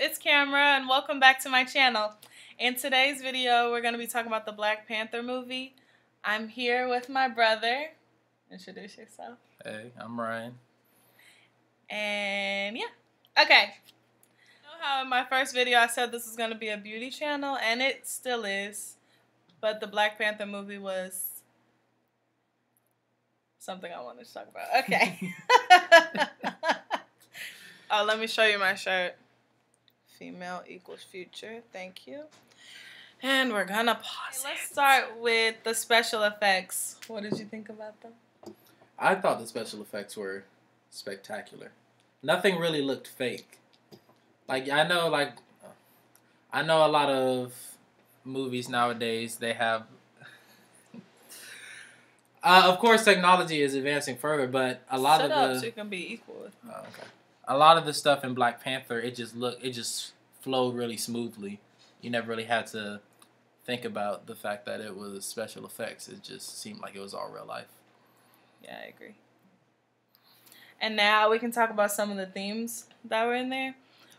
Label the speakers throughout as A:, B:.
A: it's Camera and welcome back to my channel. In today's video, we're going to be talking about the Black Panther movie. I'm here with my brother. Introduce yourself.
B: Hey, I'm Ryan.
A: And yeah. Okay. You know how in my first video I said this was going to be a beauty channel, and it still is. But the Black Panther movie was something I wanted to talk about. Okay. Oh, let me show you my shirt. Female equals future. Thank you. And we're gonna pause. Let's start with the special effects. What did you think about them?
B: I thought the special effects were spectacular. Nothing really looked fake. I know a lot of movies nowadays, they have of course technology is advancing further, but a lot
A: Shut
B: of
A: up,
B: the
A: so you can be equal.
B: Oh, okay. A lot of the stuff in Black Panther, it just flowed really smoothly. You never really had to think about the fact that it was special effects. It just seemed like it was all real life.
A: Yeah, I agree. And now we can talk about some of the themes that were in there.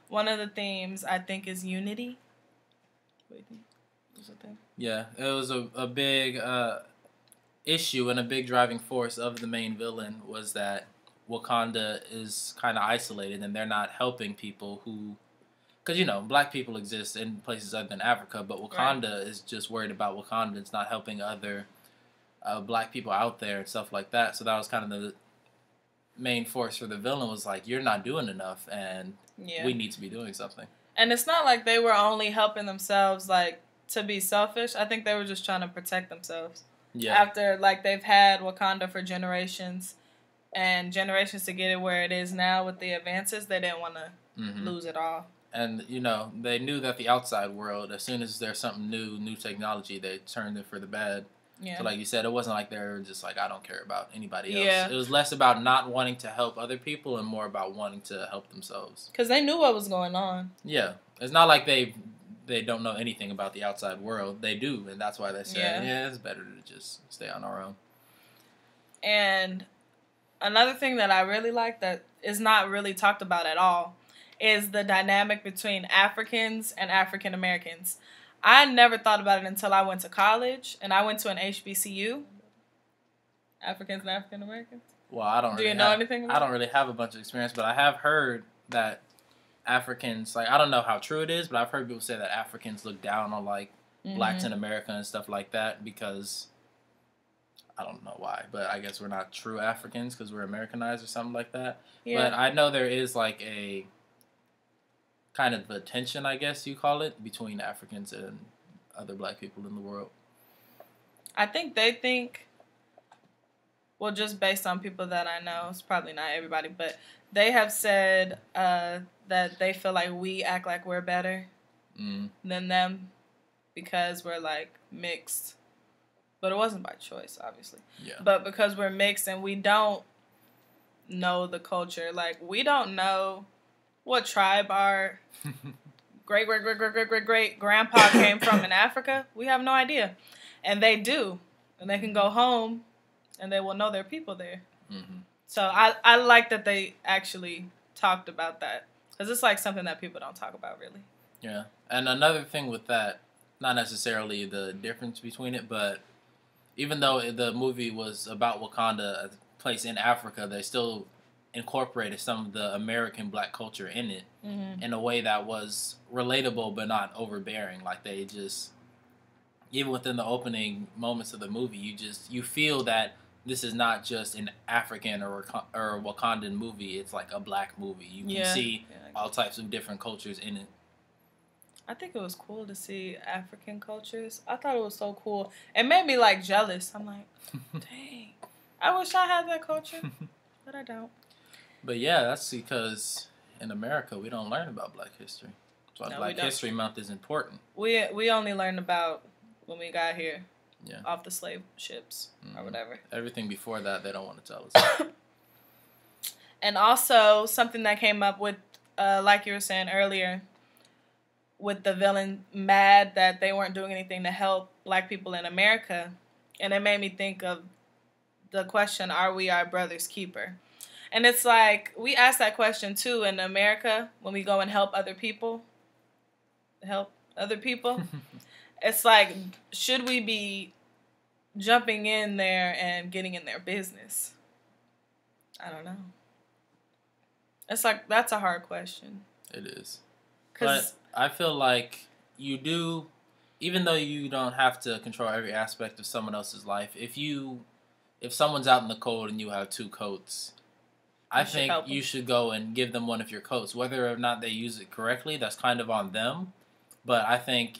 A: One of the themes I think is unity. What do you think? What's the thing?
B: Yeah, it was a big issue and a big driving force of the main villain was that Wakanda is kind of isolated and they're not helping people who... Because, black people exist in places other than Africa, but Wakanda is just worried about Wakanda. It's not helping other black people out there and stuff like that. So that was kind of the main force for the villain was like, you're not doing enough and we need to be doing something.
A: And it's not like they were only helping themselves, to be selfish. I think they were just trying to protect themselves. Yeah. After, they've had Wakanda for generations and generations to get it where it is now with the advances, they didn't want to lose it all.
B: And, they knew that the outside world, as soon as there's something new technology, they turned it for the bad. Yeah. So like you said, it wasn't like they were just like, I don't care about anybody else. Yeah. It was less about not wanting to help other people and more about wanting to help themselves.
A: Because they knew what was going on.
B: Yeah. It's not like they don't know anything about the outside world. They do, and that's why they said, it's better to just stay on our own.
A: And another thing that I really like that is not really talked about at all is the dynamic between Africans and African Americans. I never thought about it until I went to college, and I went to an HBCU. Africans and African Americans.
B: Well, I don't.
A: Do you know anything about
B: I don't really have a bunch of experience, but I have heard that Africans, I don't know how true it is, but I've heard people say that Africans look down on blacks in America and stuff like that because I don't know why, but I guess we're not true Africans because we're Americanized or something like that. Yeah. But I know there is a kind of a tension, I guess you call it, between Africans and other black people in the world.
A: I think they think, well, just based on people that I know, it's probably not everybody, but they have said that they feel like we act like we're better than them because we're mixed. But it wasn't by choice, obviously. Yeah. But because we're mixed and we don't know the culture, we don't know what tribe our great grandpa came from in Africa. We have no idea. And they do. And they can go home and they will know their people there. So I like that they actually talked about that. Because it's something that people don't talk about, really.
B: Yeah. And another thing with that, not necessarily the difference between it, but even though the movie was about Wakanda, a place in Africa, they still incorporated some of the American black culture in it in a way that was relatable but not overbearing. They just, even within the opening moments of the movie, you feel that this is not just an African or Wakandan movie. It's a black movie. You can see all types of different cultures in it.
A: I think it was cool to see African cultures. I thought it was so cool. It made me jealous. I'm like, dang, I wish I had that culture, but I don't.
B: But yeah, that's because in America we don't learn about Black history. So Black History Month is important.
A: We only learned about when we got here. Yeah. Off the slave ships or whatever.
B: Everything before that, they don't want to tell us.
A: And also, something that came up with, like you were saying earlier, with the villain mad that they weren't doing anything to help black people in America. And it made me think of the question, are we our brother's keeper? And it's we ask that question too in America when we go and help other people. help other people. It's like, should we be jumping in there and getting in their business? I don't know. It's like, that's a hard question.
B: It is. But I feel like you do, even though you don't have to control every aspect of someone else's life, if someone's out in the cold and you have 2 coats, I think you should go and give them one of your coats. Whether or not they use it correctly, that's kind of on them. But I think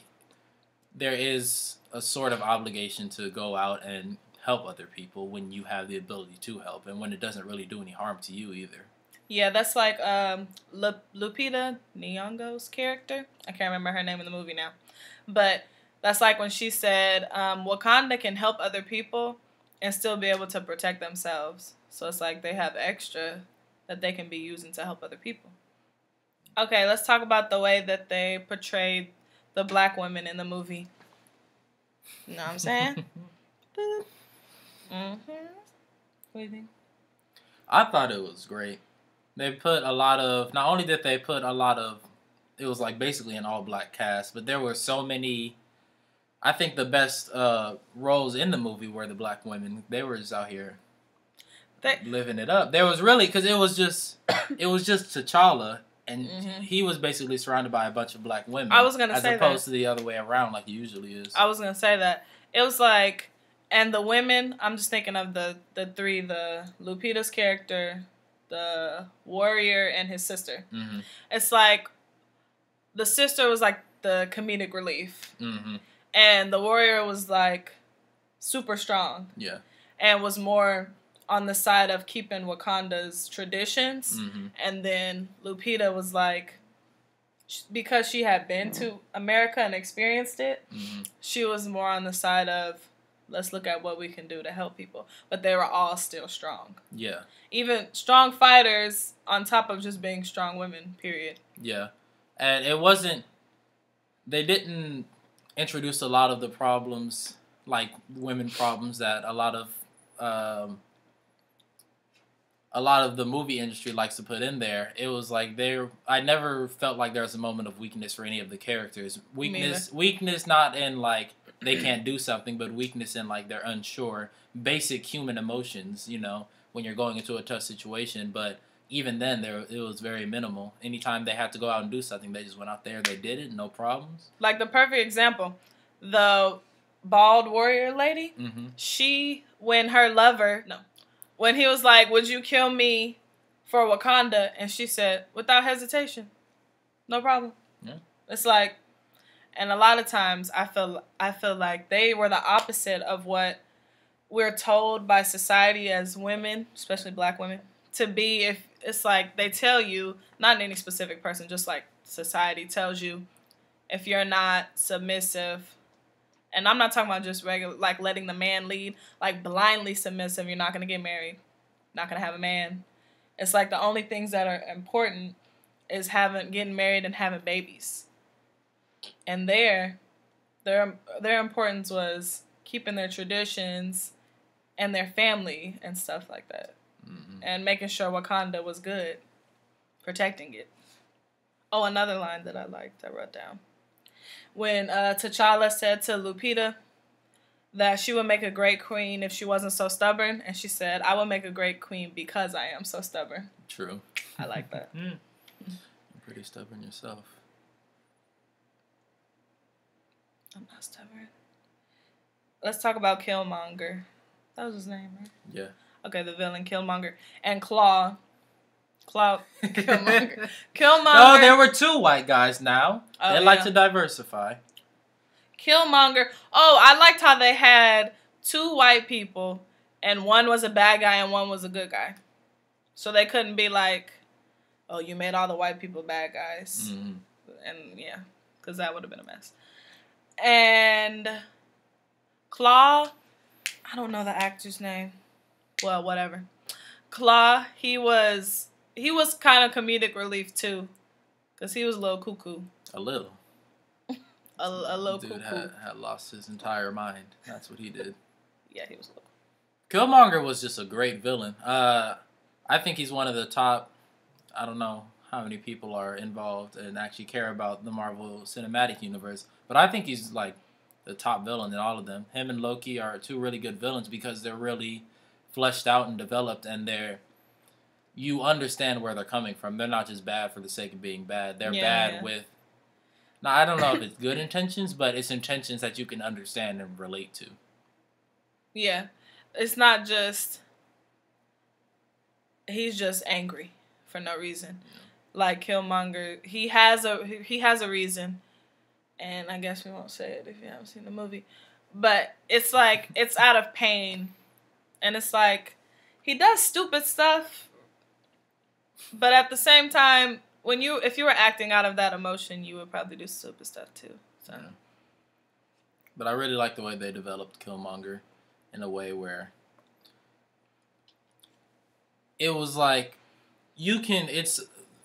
B: there is a sort of obligation to go out and help other people when you have the ability to help, and when it doesn't really do any harm to you either.
A: Yeah, that's like Lupita Nyong'o's character. I can't remember her name in the movie now. But that's like when she said, Wakanda can help other people and still be able to protect themselves. So it's like they have extra that they can be using to help other people. Okay, let's talk about the way that they portrayed the black women in the movie. You know what I'm saying? Mm-hmm. What do you think?
B: I thought it was great. They put a lot of, not only did they put a lot of, it was like basically an all-black cast, but there were so many, I think the best roles in the movie were the black women. They were just out here living it up. There was really, because it was just T'Challa, and he was basically surrounded by a bunch of black women.
A: I was going to say that.
B: As opposed to the other way around like it usually is.
A: I was going to say that. It was like, and the women, I'm just thinking of the 3, the Lupita's character, the warrior, and his sister. Mm-hmm. It's like, the sister was like the comedic relief. Mm-hmm. And the warrior was like super strong. Yeah. And was more on the side of keeping Wakanda's traditions. Mm-hmm. And then Lupita was like, because she had been to America and experienced it, she was more on the side of, let's look at what we can do to help people. But they were all still strong. Yeah. Even strong fighters on top of just being strong women, period. Yeah.
B: And it wasn't, they didn't introduce a lot of the problems, like women problems that a lot of the movie industry likes to put in there. It was like I never felt like there was a moment of weakness for any of the characters. Weakness not in like they can't do something, but weakness in like they're unsure. Basic human emotions, you know, when you're going into a tough situation. But even then, it was very minimal. Anytime they had to go out and do something, they just went out there, they did it, no problems.
A: Like the perfect example, the bald warrior lady, when he was like, would you kill me for Wakanda? And she said, without hesitation, no problem. Yeah. It's like, and a lot of times I feel like they were the opposite of what we're told by society as women, especially black women, to be. If it's like they tell you, not any specific person, just like society tells you, if you're not submissive, and I'm not talking about just regular, like letting the man lead, like blindly submissive, you're not going to get married, not going to have a man. It's like the only things that are important is getting married and having babies. And their importance was keeping their traditions and their family and stuff like that. Mm-hmm. And making sure Wakanda was good. Protecting it. Oh, another line that I liked, I wrote down. When T'Challa said to Lupita that she would make a great queen if she wasn't so stubborn. And she said, I will make a great queen because I am so stubborn.
B: True.
A: I like that.
B: You're pretty stubborn yourself.
A: I'm not stubborn. Let's talk about Killmonger. That was his name, right? Yeah. Okay, the villain, Killmonger. And Killmonger. Killmonger.
B: No, there were 2 white guys now. Oh, they like to diversify.
A: Killmonger. Oh, I liked how they had 2 white people, and one was a bad guy and one was a good guy. So they couldn't be like, oh, you made all the white people bad guys. Mm-hmm. And yeah, because that would have been a mess. And Claw, I don't know the actor's name. Well, whatever. Claw, he was kind of comedic relief too, because he was a little cuckoo.
B: A little.
A: a little
B: Dude
A: cuckoo.
B: had lost his entire mind. That's what he did.
A: Yeah, he was a little.
B: Killmonger was just a great villain. I think he's one of the top, I don't know how many people are involved and actually care about the Marvel Cinematic Universe. But I think he's like the top villain in all of them. Him and Loki are two really good villains because they're really fleshed out and developed, and you understand where they're coming from. They're not just bad for the sake of being bad. They're bad with. Now I don't know if it's good intentions, but it's intentions that you can understand and relate to.
A: Yeah, it's not just he's just angry for no reason. Yeah. Like Killmonger, he has a reason, and I guess we won't say it if you haven't seen the movie. But it's like it's out of pain, and it's like he does stupid stuff, but at the same time, if you were acting out of that emotion, you would probably do stupid stuff too. So. Yeah.
B: But I really like the way they developed Killmonger in a way where it was like it's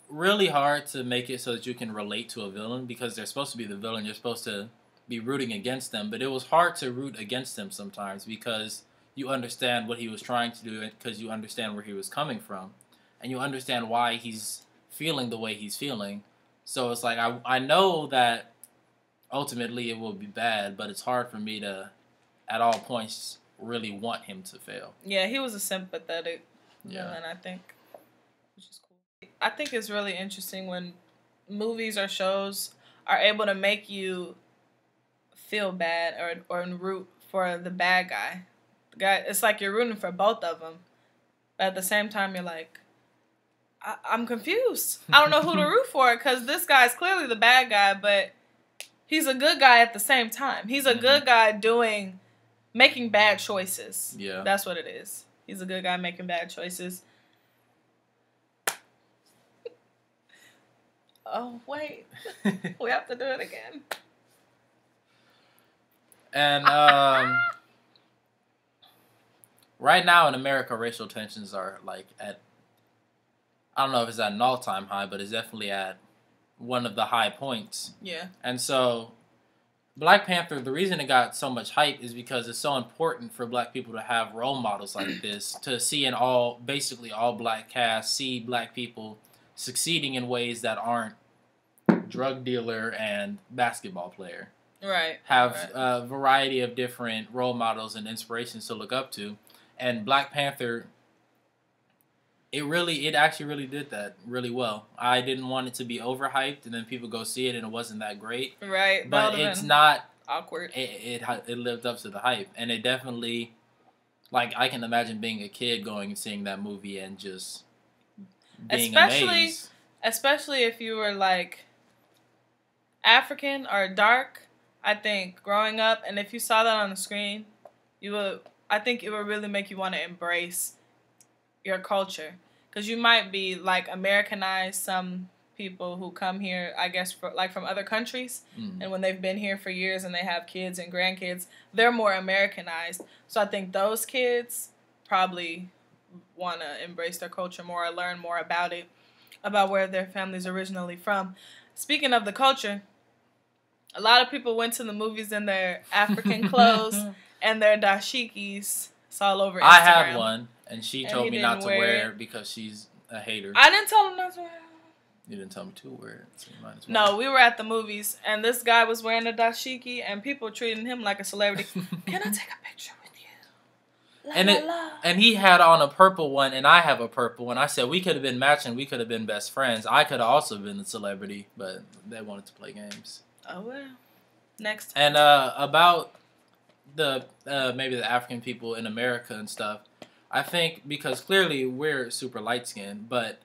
B: really hard to make it so that you can relate to a villain because they're supposed to be the villain. You're supposed to be rooting against them. But it was hard to root against them sometimes because you understand what he was trying to do because you understand where he was coming from. And you understand why he's feeling the way he's feeling. So it's like, I know that ultimately it will be bad, but it's hard for me to, at all points, really want him to fail.
A: Yeah, he was a sympathetic villain, I think. Which is cool. I think it's really interesting when movies or shows are able to make you feel bad or root for the bad guy. It's like you're rooting for both of them. But at the same time, you're like, I'm confused. I don't know who to root for because this guy's clearly the bad guy, but he's a good guy at the same time. He's a good guy making bad choices.
B: Yeah. That's
A: what it is. He's a good guy making bad choices. Oh, wait. We have to do it again.
B: And right now in America, racial tensions are like I don't know if it's at an all-time high, but it's definitely at one of the high points.
A: Yeah.
B: And so Black Panther, the reason it got so much hype is because it's so important for black people to have role models like this, to see basically all black cast, see black people succeeding in ways that aren't drug dealer and basketball player.
A: Right.
B: Have a variety of different role models and inspirations to look up to. And Black Panther, it actually really did that really well. I didn't want it to be overhyped, and then people go see it, and it wasn't that great.
A: Right.
B: But it's not
A: awkward.
B: It lived up to the hype, and it definitely, like, I can imagine being a kid going and seeing that movie and just being amazed.
A: Especially if you were like African or dark. I think growing up, and if you saw that on the screen, I think it would really make you want to embrace your culture. Because you might be, like, Americanized. Some people who come here, I guess, from other countries, and when they've been here for years and they have kids and grandkids, they're more Americanized. So I think those kids probably want to embrace their culture more or learn more about it, about where their family's originally from. Speaking of the culture, a lot of people went to the movies in their African clothes and their dashikis. It's all over Instagram.
B: I had one, and she told me not to wear it because she's a hater.
A: I didn't tell him not to wear it.
B: You didn't tell me to wear it, so you might as
A: well. No, we were at the movies, and this guy was wearing a dashiki, and people treating him like a celebrity. Can I take a picture with you?
B: And he had on a purple one, and I have a purple one. I said we could have been matching. We could have been best friends. I could have also been the celebrity, but they wanted to play games.
A: Oh, well. Next.
B: And about the maybe the African people in America and stuff, I think because clearly we're super light-skinned, but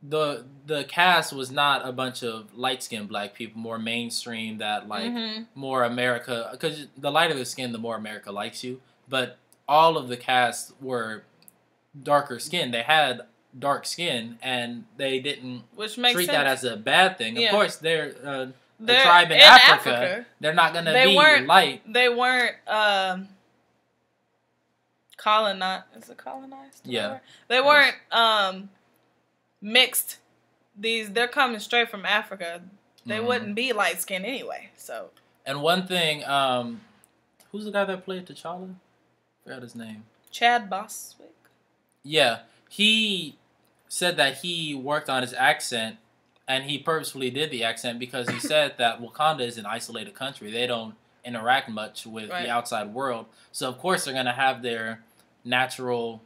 B: the cast was not a bunch of light-skinned black people, more mainstream, that like more America, because the lighter the skin, the more America likes you. But all of the cast were darker skin. They had dark skin, and they didn't treat that as a bad thing. Yeah. Of course, they're the tribe in Africa. They're not going to be light.
A: They weren't colonized. Is it colonized?
B: Yeah.
A: They weren't mixed. They're coming straight from Africa. They wouldn't be light skinned anyway. So.
B: And one thing, who's the guy that played T'Challa? I forgot his name.
A: Chad Boswick.
B: Yeah, he said that he worked on his accent, and he purposefully did the accent because he said that Wakanda is an isolated country. They don't interact much with the outside world. So, of course, they're going to have their natural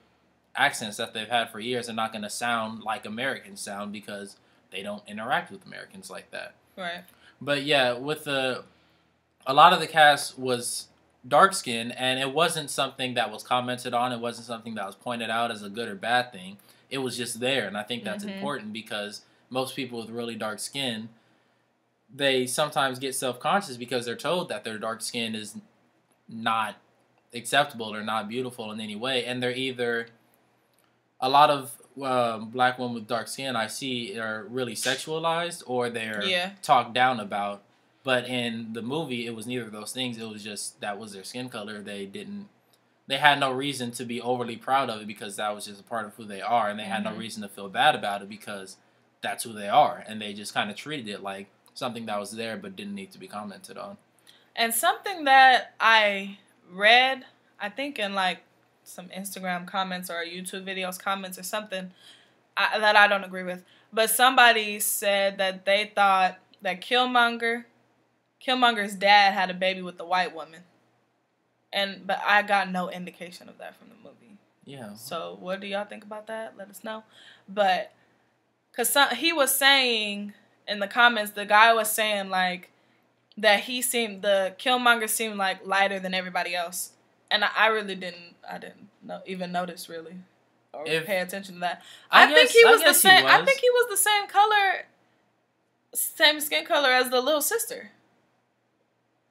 B: accents that they've had for years. They're not going to sound like Americans sound because they don't interact with Americans like that.
A: Right.
B: But, yeah, a lot of the cast was dark skinned, and it wasn't something that was commented on. It wasn't something that was pointed out as a good or bad thing. It was just there, and I think that's important because most people with really dark skin, they sometimes get self-conscious because they're told that their dark skin is not acceptable or not beautiful in any way, and they're either a lot of black women with dark skin I see are really sexualized or they're talked down about. But in the movie, it was neither of those things. It was just that was their skin color. They had no reason to be overly proud of it because that was just a part of who they are, and they had no reason to feel bad about it because that's who they are, and they just kind of treated it like something that was there but didn't need to be commented on. And
A: something that I read, I think in like some Instagram comments or YouTube videos comments or something that I don't agree with, but somebody said that they thought that Killmonger's dad had a baby with the white woman. But I got no indication of that from the movie.
B: Yeah.
A: So what do y'all think about that? Let us know. But because he was saying in the comments, the guy was saying like that the Killmonger seemed like lighter than everybody else, and I really didn't even notice really or pay attention to that. I think he was the same. I think he was the same color, same skin color as the little sister.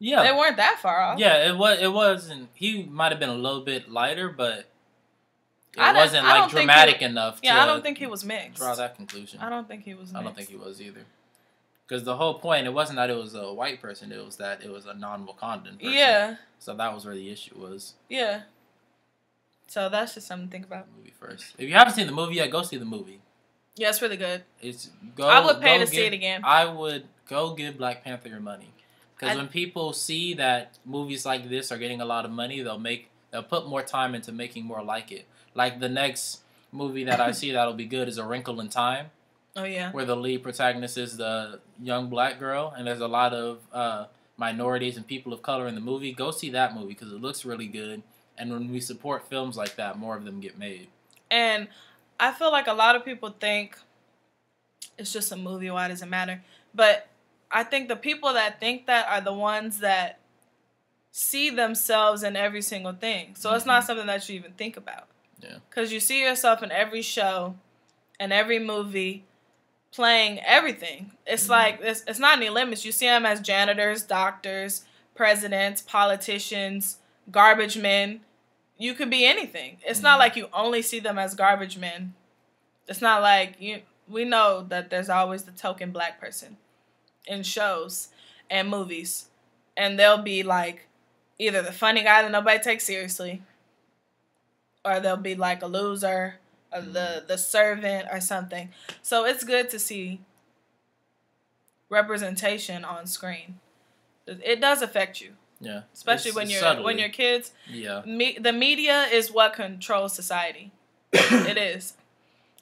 B: Yeah,
A: they weren't that far off.
B: Yeah, it wasn't. He might have been a little bit lighter, but it wasn't like dramatic enough.
A: Yeah, I don't think he was mixed.
B: Draw that conclusion.
A: I don't think he was mixed.
B: I don't think he was either. Because the whole point, it wasn't that it was a white person; it was that it was a non-Wakandan person.
A: Yeah.
B: So that was where the issue was.
A: Yeah. So that's just something to think about.
B: Movie first. If you haven't seen the movie yet, go see the movie.
A: Yeah, it's really good.
B: I
A: would pay to see it again.
B: I would go give Black Panther your money. Because when people see that movies like this are getting a lot of money, they'll put more time into making more like it. Like the next movie that I see that'll be good is A Wrinkle in Time.
A: Oh, yeah.
B: Where the lead protagonist is the young black girl, and there's a lot of minorities and people of color in the movie. Go see that movie because it looks really good. And when we support films like that, more of them get made.
A: And I feel like a lot of people think it's just a movie. Why does it matter? But I think the people that think that are the ones that see themselves in every single thing. So it's not something that you even think about.
B: Yeah.
A: Because you see yourself in every show and every movie playing everything. It's like, it's not any limits. You see them as janitors, doctors, presidents, politicians, garbage men. You could be anything. It's not like you only see them as garbage men. It's not like we know that there's always the token black person in shows and movies, and they'll be like either the funny guy that nobody takes seriously, or they'll be like a loser, or the servant or something. So it's good to see representation on screen. It does affect you.
B: Yeah,
A: especially when you're kids.
B: Yeah,
A: the media is what controls society. It is.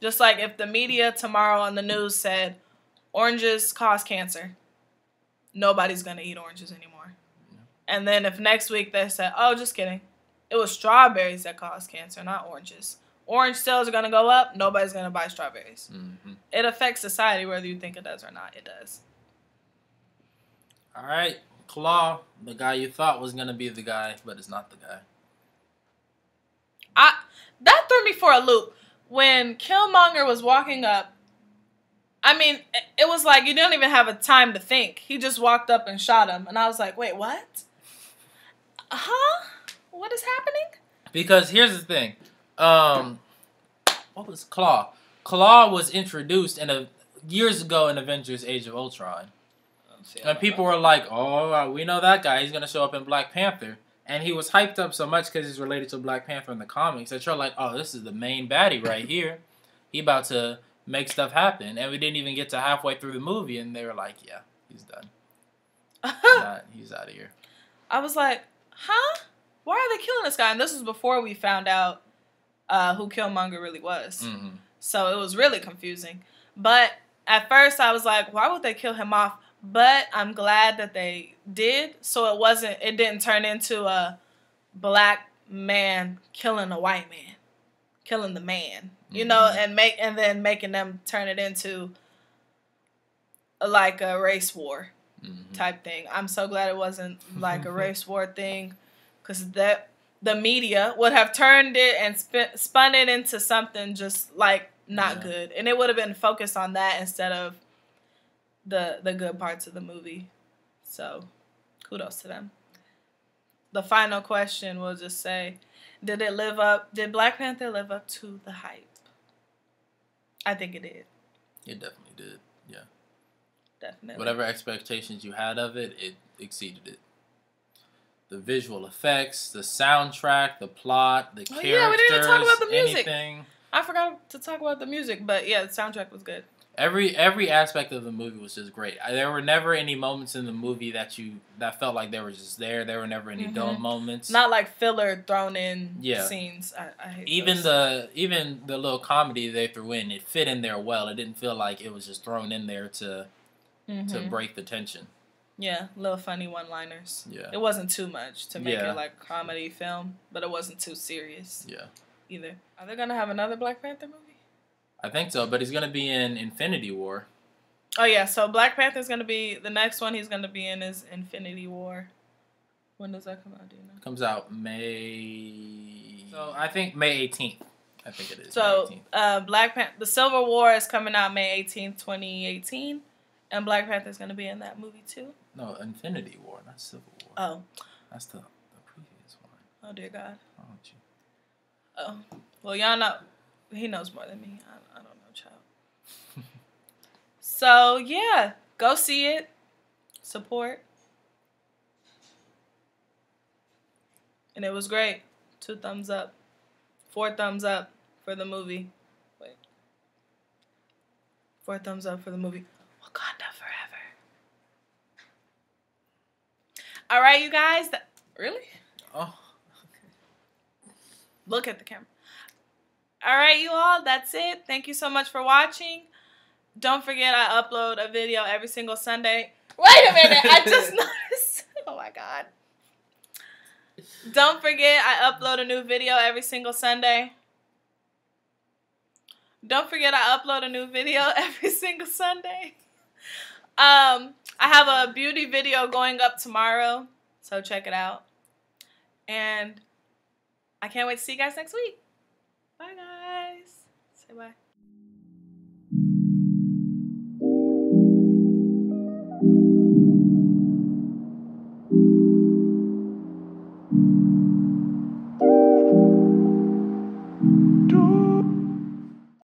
A: Just like if the media tomorrow on the news said oranges cause cancer, nobody's gonna eat oranges anymore. Yeah. And then if next week they said, "Oh, just kidding, it was strawberries that caused cancer, not oranges. Orange sales are gonna go up. Nobody's gonna buy strawberries." It affects society whether you think it does or not. It does.
B: All right. Claw, the guy you thought was going to be the guy, but it's not the guy.
A: That threw me for a loop. When Killmonger was walking up, I mean, it was like you didn't even have a time to think. He just walked up and shot him. And I was like, wait, what? Huh? What is happening?
B: Because here's the thing. What was Claw? Claw was introduced years ago in Avengers Age of Ultron. And people were like, oh, we know that guy. He's going to show up in Black Panther. And he was hyped up so much because he's related to Black Panther in the comics that you're like, oh, this is the main baddie right here. He about to make stuff happen. And we didn't even get to halfway through the movie. And they were like, yeah, he's done. He's out of here.
A: I was like, huh? Why are they killing this guy? And this was before we found out who Killmonger really was. So it was really confusing. But at first I was like, why would they kill him off? But I'm glad that they did. So it didn't turn into a black man killing a white man, killing the man, you know, and then making them turn it into like a race war type thing. I'm so glad it wasn't like a race war thing, because the media would have turned it and spun it into something just like not good, and it would have been focused on that instead of the good parts of the movie. So kudos to them. The final question, we'll just say, did Black Panther live up to the hype? I think it did.
B: It definitely did. Yeah.
A: Definitely.
B: Whatever expectations you had of it, it exceeded it. The visual effects, the soundtrack, the plot, the characters,
A: yeah, we didn't even talk about the music.
B: Anything.
A: I forgot to talk about the music, but yeah, the soundtrack was good.
B: Every aspect of the movie was just great. There were never any moments in the movie that felt like they were just there. There were never any dull moments.
A: Not like filler thrown in scenes. I hate
B: even the little comedy they threw in, it fit in there well. It didn't feel like it was just thrown in there to break the tension.
A: Yeah, little funny one-liners.
B: Yeah,
A: it wasn't too much to make it like a comedy film, but it wasn't too serious.
B: Yeah, either.
A: Are they gonna have another Black Panther movie?
B: I think so, but he's going to be in Infinity War.
A: Oh, yeah. So Black Panther's going to be... The next one he's going to be in is Infinity War. When does that come out, do you know?
B: Comes out May... So, I think May 18th. I think it is.
A: So, Black Panther... The Civil War is coming out May 18th, 2018. And Black Panther's going to be in that movie, too?
B: No, Infinity War, not Civil War.
A: Oh.
B: That's the previous one.
A: Oh, dear God.
B: Why don't you?
A: Oh. Well, y'all know... He knows more than me. I don't know, child. So, yeah. Go see it. Support. And it was great. 2 thumbs up. 4 thumbs up for the movie. Wait. 4 thumbs up for the movie. Wakanda forever. All right, you guys. Really?
B: Oh.
A: Look at the camera. All right, you all, that's it. Thank you so much for watching. Don't forget, I upload a video every single Sunday. Wait a minute, I just noticed. Oh, my God. Don't forget, I upload a new video every single Sunday. Don't forget, I upload a new video every single Sunday. I have a beauty video going up tomorrow, so check it out. And I can't wait to see you guys next week. Bye, guys. Say bye.